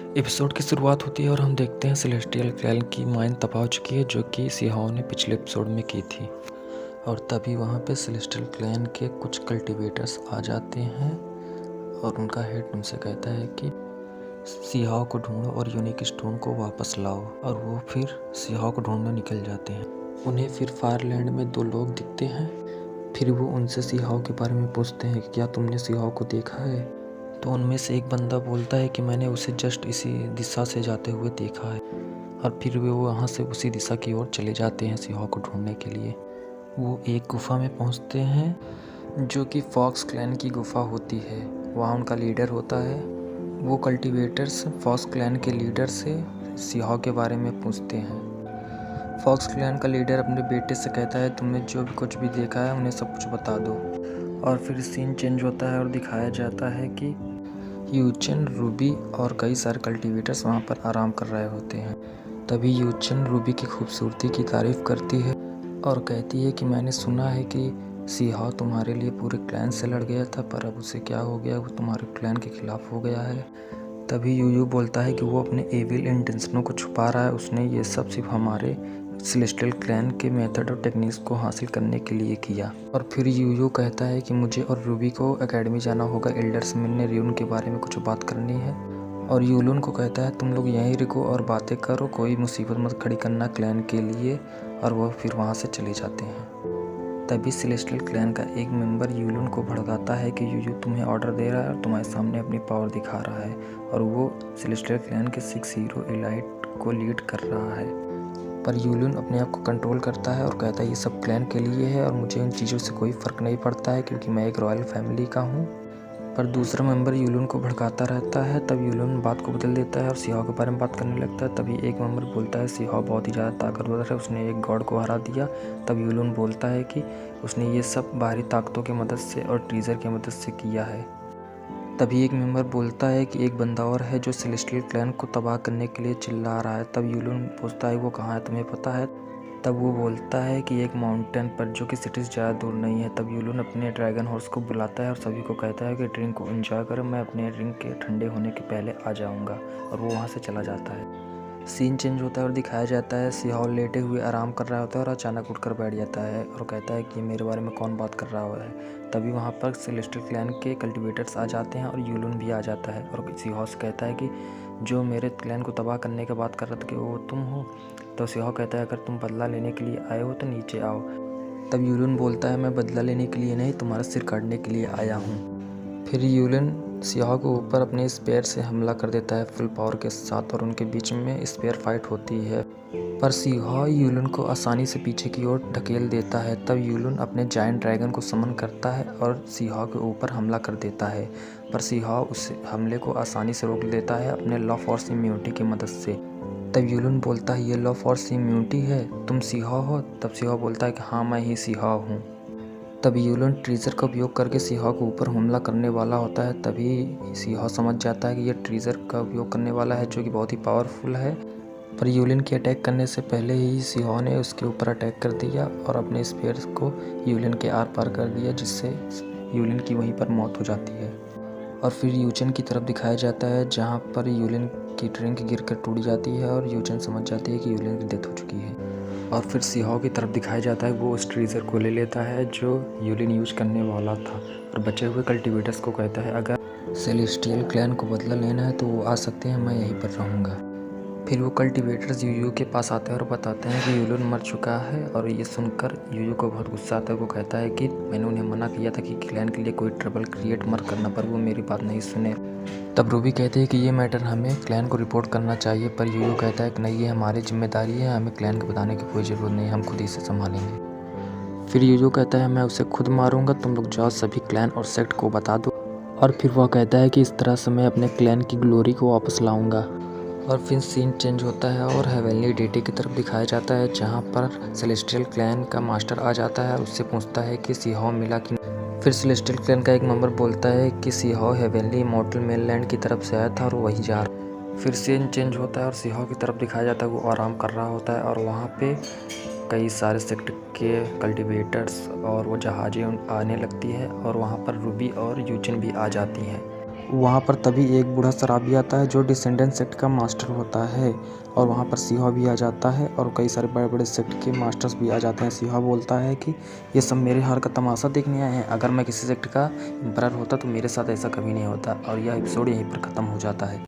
Episode की शुरुआत होती है और हम देखते हैं सेलेस्टियल क्लैन की माइन तबाह हो चुकी है जो कि सीहाओ ने पिछले एपिसोड में की थी। और तभी वहाँ पे सेलेस्टियल क्लैन के कुछ कल्टीवेटर्स आ जाते हैं और उनका हेड उनसे कहता है कि सीहाओ को ढूंढो और यूनिक स्टोन को वापस लाओ। और वो फिर सीहाओ को ढूंढने निकल जाते हैं। उन्हें फिर फायरलैंड में 2 लोग दिखते हैं। फिर वो उनसे सीहाओ के बारे में पूछते हैं कि क्या तुमने सीहाओ को देखा है। तो उनमें से एक बंदा बोलता है कि मैंने उसे जस्ट इसी दिशा से जाते हुए देखा है। और फिर वो वहाँ से उसी दिशा की ओर चले जाते हैं सीहाओ को ढूंढने के लिए। वो एक गुफा में पहुँचते हैं जो कि फॉक्स क्लैन की गुफा होती है। वहाँ उनका लीडर होता है। वो कल्टीवेटर्स फॉक्स क्लैन के लीडर से सीहाओ के बारे में पूछते हैं। फॉक्स क्लैन का लीडर अपने बेटे से कहता है तुमने जो भी कुछ भी देखा है उन्हें सब कुछ बता दो। और फिर सीन चेंज होता है और दिखाया जाता है कि यूचेन, रूबी और कई सारे कल्टीवेटर्स वहाँ पर आराम कर रहे होते हैं। तभी यूचेन रूबी की खूबसूरती की तारीफ़ करती है और कहती है कि मैंने सुना है कि सीहाओ तुम्हारे लिए पूरे क्लैन से लड़ गया था, पर अब उसे क्या हो गया, वो तुम्हारे क्लैन के खिलाफ हो गया है। तभी यूयू बोलता है कि वो अपने एविल इंटेंशनों को छुपा रहा है। उसने ये सब सिर्फ हमारे सेलेस्टियल क्लैन के मेथड और टेक्निक्स को हासिल करने के लिए किया। और फिर यूयू कहता है कि मुझे और रूबी को एकेडमी जाना होगा, एल्डर्स मिलने रियून के बारे में कुछ बात करनी है। और यूलुन को कहता है तुम लोग यहीं रुको और बातें करो, कोई मुसीबत मत खड़ी करना क्लैन के लिए। और वो फिर वहाँ से चले जाते हैं। तभी सेलेस्टियल क्लैन का एक मेंबर यूलुन को भड़काता है कि यूयू तुम्हें ऑर्डर दे रहा है और तुम्हारे सामने अपनी पावर दिखा रहा है। और वो सेलेस्टियल क्लैन के 6 हीरो एलाइट को लीड कर रहा है। पर यूलुन अपने आप को कंट्रोल करता है और कहता है ये सब क्लैन के लिए है और मुझे इन चीज़ों से कोई फ़र्क नहीं पड़ता है क्योंकि मैं एक रॉयल फैमिली का हूँ। पर दूसरा मेंबर यूलुन को भड़काता रहता है। तब यूलुन बात को बदल देता है और सीहाओ के बारे में बात करने लगता है। तभी एक मेंबर बोलता है सीहाओ बहुत ही ज़्यादा ताकतवर है, उसने एक गॉड को हरा दिया। तब यूलुन बोलता है कि उसने ये सब बाहरी ताकतों की मदद से और ट्रीजर की मदद से किया है। तभी एक मेंबर बोलता है कि एक बंदा और है जो सेलेस्टियल क्लैन को तबाह करने के लिए चिल्ला रहा है। तब यूलुन पूछता है वो कहाँ है, तुम्हें पता है। तब वो बोलता है कि एक माउंटेन पर जो कि सिटी से ज़्यादा दूर नहीं है। तब यूलुन अपने ड्रैगन हॉर्स को बुलाता है और सभी को कहता है कि ड्रिंक को एंजॉय करो, मैं अपने ड्रिंक के ठंडे होने के पहले आ जाऊंगा। और वो वहाँ से चला जाता है। सीन चेंज होता है और दिखाया जाता है सीहाओ लेटे हुए आराम कर रहा होता है और अचानक उठकर बैठ जाता है और कहता है कि मेरे बारे में कौन बात कर रहा है। तभी वहाँ पर सेलेस्टियल क्लैन के कल्टीवेटर्स आ जाते हैं और यूलुन भी आ जाता है और सीहाओ से कहता है कि जो मेरे क्लैन को तबाह करने की बात कर रहे थे कि वो तुम हो। तो सीहाओ कहता है अगर तुम बदला लेने के लिए आए हो तो नीचे आओ। तब यूलुन बोलता है मैं बदला लेने के लिए नहीं, तुम्हारा सिर काटने के लिए आया हूँ। फिर यूलुन सीहाओ के ऊपर अपने स्पेयर से हमला कर देता है फुल पावर के साथ और उनके बीच में स्पेयर फाइट होती है। पर सीहाओ यूलुन को आसानी से पीछे की ओर ढकेल देता है। तब यूलुन अपने जायंट ड्रैगन को समन करता है और सीहाओ के ऊपर हमला कर देता है। पर सीहाओ उस हमले को आसानी से रोक देता है अपने लॉ फॉर्स इम्यूनिटी की मदद से। तब यूलुन बोलता है ये लॉ फॉर्स इम्यूनिटी है, तुम सीहाओ हो। तब सीहाओ बोलता है कि हाँ मैं ही सीहाओ हूँ। तब यूलुन ट्रीजर का उपयोग करके सीहाओ के ऊपर हमला करने वाला होता है। तभी सीहाओ समझ जाता है कि यह ट्रीजर का उपयोग करने वाला है जो कि बहुत ही पावरफुल है। पर यूलिन के अटैक करने से पहले ही सीहाओ ने उसके ऊपर अटैक कर दिया और अपने स्पेयर को यूलिन के आर पार कर दिया, जिससे यूलिन की वहीं पर मौत हो जाती है। और फिर यूचेन की तरफ दिखाया जाता है जहाँ पर यूलिन की ड्रिंक गिरकर टूट जाती है और यूचेन समझ जाती है कि यूलिन की डेथ हो चुकी है। और फिर सीहाओ की तरफ दिखाया जाता है वो उस ट्रीजर को ले लेता है जो यूलिन यूज करने वाला था और बचे हुए कल्टीवेटर्स को कहता है अगर सेलेस्टियल क्लैन को बदला लेना है तो वो आ सकते हैं, मैं यहीं पर रहूँगा। फिर वो कल्टीवेटर्स यूयू के पास आते हैं और बताते हैं कि यूलिन मर चुका है। और ये सुनकर यूयू को बहुत गुस्सा आता है। वो कहता है कि मैंने उन्हें मना किया था कि क्लैन के लिए कोई ट्रबल क्रिएट मत करना, पर वो मेरी बात नहीं सुने। तब रूबी कहते हैं कि ये मैटर हमें क्लैन को रिपोर्ट करना चाहिए, पर यूयू कहता है कि नहीं, ये हमारी जिम्मेदारी है, हमें क्लैन को बताने की कोई ज़रूरत नहीं, हम खुद ही से संभालेंगे। फिर यूयू कहता है मैं उसे खुद मारूंगा, तुम लोग जाओ सभी क्लैन और सेक्ट को बता दो। और फिर वह कहता है कि इस तरह से मैं अपने क्लैन की ग्लोरी को वापस लाऊंगा। और फिर सीन चेंज होता है और हेवनली डेटी की तरफ दिखाया जाता है जहाँ पर सेलेस्टियल क्लैन का मास्टर आ जाता है और उससे पूछता है कि सीहाओ मिला कि नहीं। फिर सेलेस्टियल क्लैन का एक मेंबर बोलता है कि सीहाओ हेवनली इमॉर्टल मेनलैंड की तरफ से आया था और वही जा रहा। फिर सीन चेंज होता है और सीहाओ की तरफ दिखाया जाता है वो आराम कर रहा होता है और वहाँ पे कई सारे सेक्ट के कल्टीवेटर्स और वो जहाज़ें आने लगती है और वहाँ पर रूबी और यूचिन भी आ जाती हैं। वहाँ पर तभी एक बूढ़ा शराबी आता है जो डिसेंडेंट सेक्ट का मास्टर होता है, और वहाँ पर सिंहा भी आ जाता है और कई सारे बड़े बड़े सेक्ट के मास्टर्स भी आ जाते हैं। सिंहा बोलता है कि ये सब मेरे हार का तमाशा देखने आए हैं, अगर मैं किसी सेक्ट का एम्परर होता तो मेरे साथ ऐसा कभी नहीं होता। और यह एपिसोड यहीं पर ख़त्म हो जाता है।